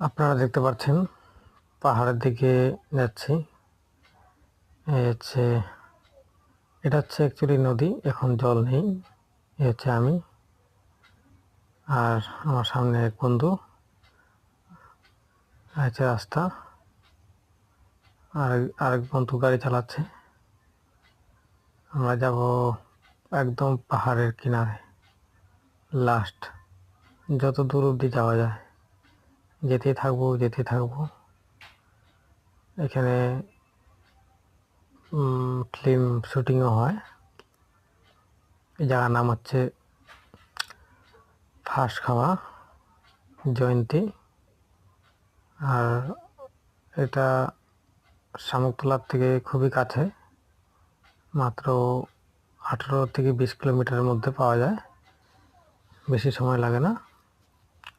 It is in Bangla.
আপনারা দেখতে পাচ্ছেন পাহাড়ের দিকে যাচ্ছি। হচ্ছে এটা হচ্ছে অ্যাকচুয়ালি নদী, এখন জল নেই। হচ্ছে আমি আর আমার সামনে এক বন্ধু, আছে রাস্তা, আরেক বন্ধু গাড়ি চালাচ্ছে। আমরা যাব একদম পাহাড়ের কিনারে, লাস্ট যত দূর অব্দি যাওয়া যায়। যেতে থাকবো। এখানে ফিল্ম শুটিংও হয়। এই জায়গার নাম হচ্ছে ফাঁসখাওয়া জয়ন্তী। আর এটা শামুকতলার থেকে খুবই কাছে, মাত্র 18 থেকে 20 কিলোমিটারের মধ্যে পাওয়া যায়, বেশি সময় লাগে না।